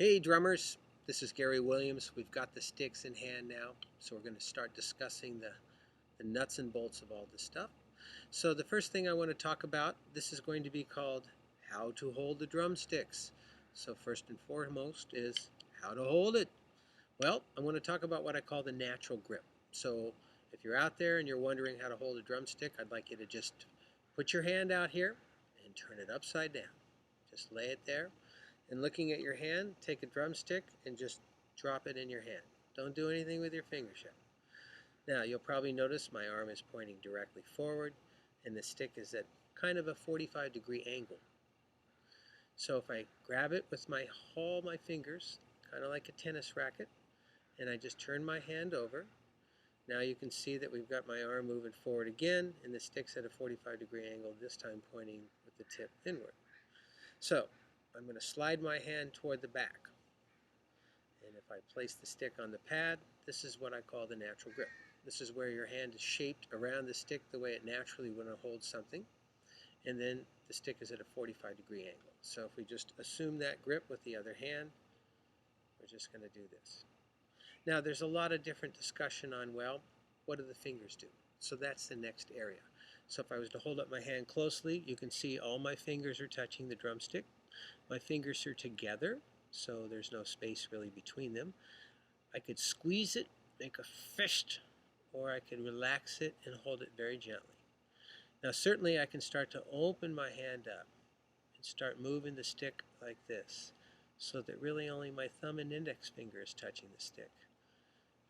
Hey drummers, this is Gary Williams. We've got the sticks in hand now, so we're going to start discussing the nuts and bolts of all this stuff. So the first thing I want to talk about, this is going to be called how to hold the drumsticks. So first and foremost is how to hold it. Well, I want to talk about what I call the natural grip. So if you're out there and you're wondering how to hold a drumstick, I'd like you to just put your hand out here and turn it upside down. Just lay it there. And looking at your hand, take a drumstick and just drop it in your hand. Don't do anything with your fingers yet. Now, you'll probably notice my arm is pointing directly forward and the stick is at kind of a 45-degree angle. So if I grab it with all my fingers, kind of like a tennis racket, and I just turn my hand over, now you can see that we've got my arm moving forward again and the stick's at a 45-degree angle, this time pointing with the tip inward. So I'm going to slide my hand toward the back. And if I place the stick on the pad, this is what I call the natural grip. This is where your hand is shaped around the stick the way it naturally would hold something. And then the stick is at a 45-degree angle. So if we just assume that grip with the other hand, we're just going to do this. Now there's a lot of different discussion on, well, what do the fingers do? So that's the next area. So if I was to hold up my hand closely, you can see all my fingers are touching the drumstick. My fingers are together, so there's no space really between them. I could squeeze it, make a fist, or I could relax it and hold it very gently. Now certainly I can start to open my hand up and start moving the stick like this, so that really only my thumb and index finger is touching the stick.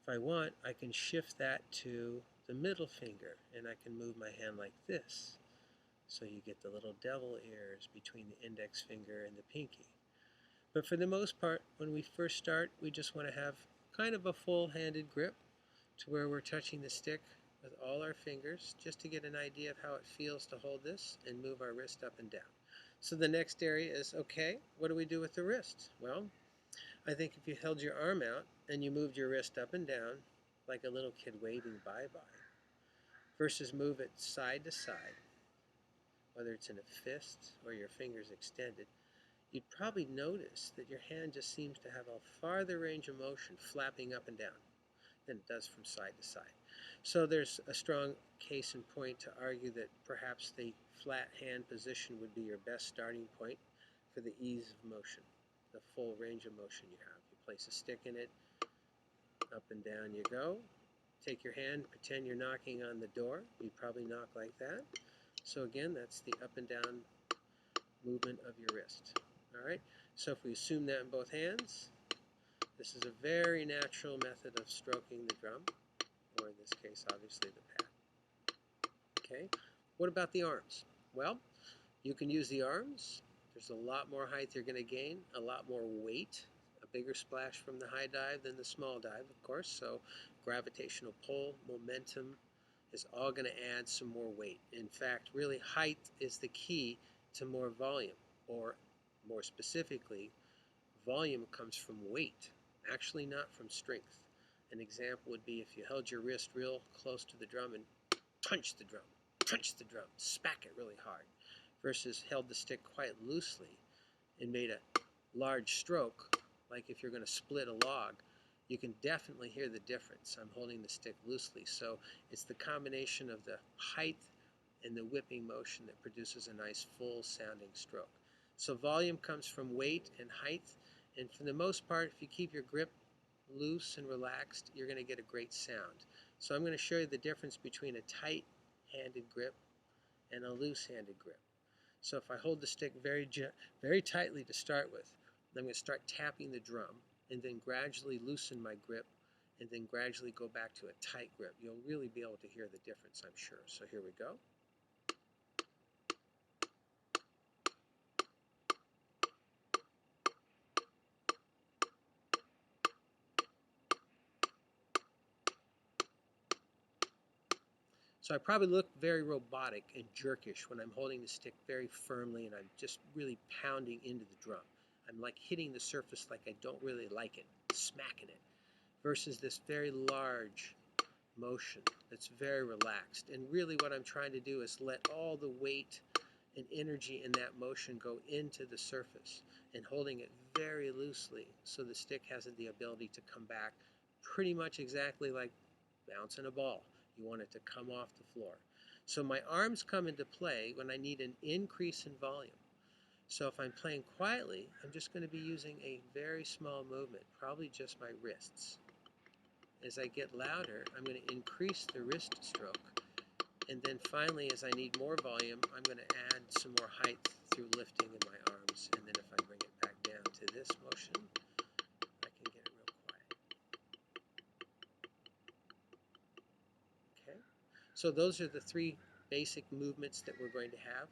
If I want, I can shift that to the middle finger and I can move my hand like this. So you get the little devil ears between the index finger and the pinky. But for the most part, when we first start, we just want to have kind of a full-handed grip to where we're touching the stick with all our fingers just to get an idea of how it feels to hold this and move our wrist up and down. So the next area is, okay, what do we do with the wrist? Well, I think if you held your arm out and you moved your wrist up and down like a little kid waving bye-bye versus move it side to side, whether it's in a fist or your fingers extended, you'd probably notice that your hand just seems to have a farther range of motion flapping up and down than it does from side to side. So there's a strong case in point to argue that perhaps the flat hand position would be your best starting point for the ease of motion, the full range of motion you have. You place a stick in it, up and down you go. Take your hand, pretend you're knocking on the door. You'd probably knock like that. So again, that's the up and down movement of your wrist. All right, so if we assume that in both hands, this is a very natural method of stroking the drum, or in this case, obviously the pad. Okay, what about the arms? Well, you can use the arms. There's a lot more height you're going to gain, a lot more weight, a bigger splash from the high dive than the small dive, of course. So gravitational pull, momentum is all going to add some more weight. In fact, really height is the key to more volume, or more specifically, volume comes from weight, actually not from strength. An example would be if you held your wrist real close to the drum and punch the drum, smack it really hard, versus held the stick quite loosely and made a large stroke, like if you're going to split a log, you can definitely hear the difference. I'm holding the stick loosely, so it's the combination of the height and the whipping motion that produces a nice full sounding stroke. So volume comes from weight and height, and for the most part, if you keep your grip loose and relaxed, you're going to get a great sound. So I'm going to show you the difference between a tight-handed grip and a loose-handed grip. So if I hold the stick very tightly to start with, I'm going to start tapping the drum and then gradually loosen my grip and then gradually go back to a tight grip. You'll really be able to hear the difference, I'm sure. So here we go. So I probably look very robotic and jerkish when I'm holding the stick very firmly and I'm just really pounding into the drum. I'm like hitting the surface like I don't really like it, smacking it, versus this very large motion that's very relaxed. And really what I'm trying to do is let all the weight and energy in that motion go into the surface. and holding it very loosely so the stick has the ability to come back pretty much exactly like bouncing a ball. You want it to come off the floor. So my arms come into play when I need an increase in volume. So if I'm playing quietly, I'm just going to be using a very small movement, probably just my wrists. As I get louder, I'm going to increase the wrist stroke. And then finally, as I need more volume, I'm going to add some more height through lifting in my arms. And then if I bring it back down to this motion, I can get it real quiet. Okay? So those are the three basic movements that we're going to have.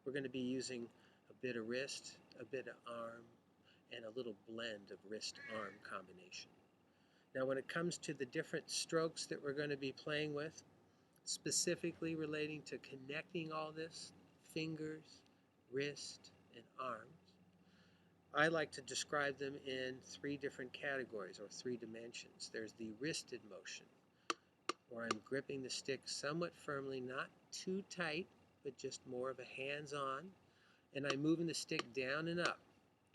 We're going to be using a bit of wrist, a bit of arm, and a little blend of wrist-arm combination. Now when it comes to the different strokes that we're going to be playing with, specifically relating to connecting all this, fingers, wrist, and arms, I like to describe them in three different categories or three dimensions. There's the wristed motion, where I'm gripping the stick somewhat firmly, not too tight, but just more of a hands-on, and I'm moving the stick down and up.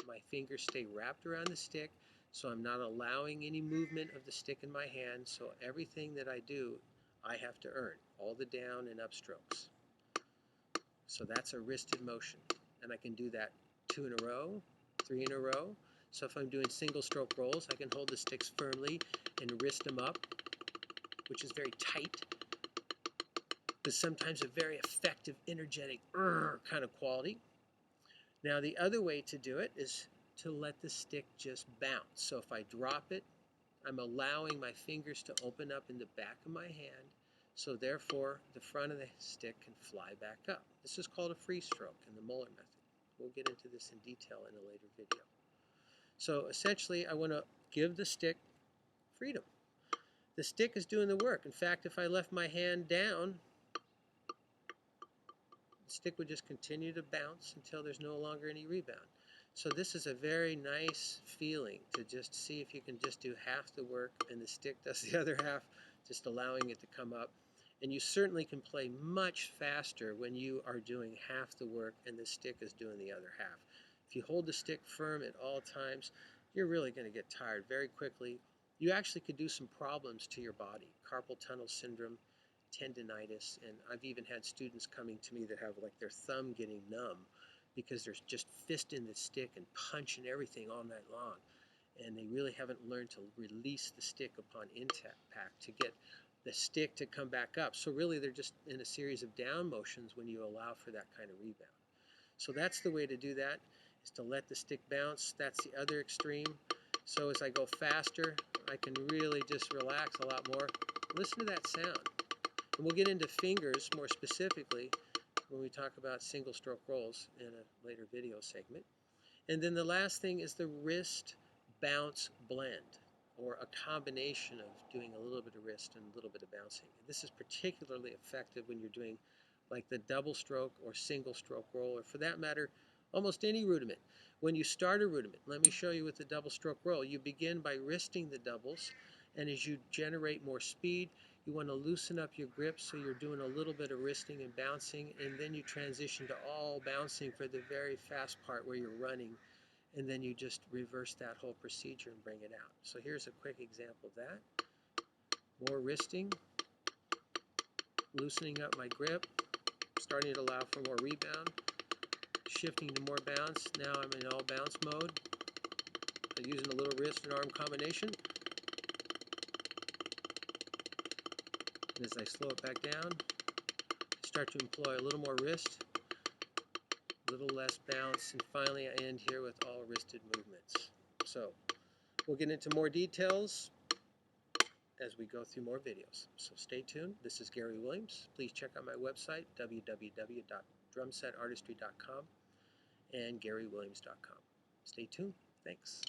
My fingers stay wrapped around the stick, so I'm not allowing any movement of the stick in my hand, so everything that I do, I have to earn, all the down and up strokes. So that's a wristed motion, and I can do that 2 in a row, 3 in a row. So if I'm doing single stroke rolls, I can hold the sticks firmly and wrist them up, which is very tight, but sometimes a very effective, energetic kind of quality. Now the other way to do it is to let the stick just bounce. So if I drop it, I'm allowing my fingers to open up in the back of my hand, so therefore the front of the stick can fly back up. This is called a free stroke in the Moeller method. We'll get into this in detail in a later video. So essentially I want to give the stick freedom. The stick is doing the work. In fact, if I left my hand down, the stick would just continue to bounce until there's no longer any rebound. So this is a very nice feeling to just see if you can just do half the work and the stick does the other half, just allowing it to come up. And you certainly can play much faster when you are doing half the work and the stick is doing the other half. If you hold the stick firm at all times, you're really going to get tired very quickly. You actually could do some problems to your body, carpal tunnel syndrome, tendinitis, and I've even had students coming to me that have like their thumb getting numb because they're just fisting the stick and punching everything all night long, and they really haven't learned to release the stick upon impact to get the stick to come back up. So really they're just in a series of down motions when you allow for that kind of rebound. So that's the way to do that, is to let the stick bounce. That's the other extreme. So as I go faster, I can really just relax a lot more. Listen to that sound. And we'll get into fingers more specifically when we talk about single stroke rolls in a later video segment. And then the last thing is the wrist bounce blend, or a combination of doing a little bit of wrist and a little bit of bouncing. This is particularly effective when you're doing like the double stroke or single stroke roll, or for that matter, almost any rudiment. When you start a rudiment, let me show you with the double stroke roll. You begin by wristing the doubles, and as you generate more speed, you want to loosen up your grip, so you're doing a little bit of wristing and bouncing, and then you transition to all bouncing for the very fast part where you're running, and then you just reverse that whole procedure and bring it out. So here's a quick example of that. More wristing, loosening up my grip, starting to allow for more rebound, shifting to more bounce. Now I'm in all bounce mode. I'm using a little wrist and arm combination. And as I slow it back down, start to employ a little more wrist, a little less bounce, and finally I end here with all wristed movements. So we'll get into more details as we go through more videos. So stay tuned. This is Gary Williams. Please check out my website, www.drumsetartistry.com and GaryWilliams.com. Stay tuned. Thanks.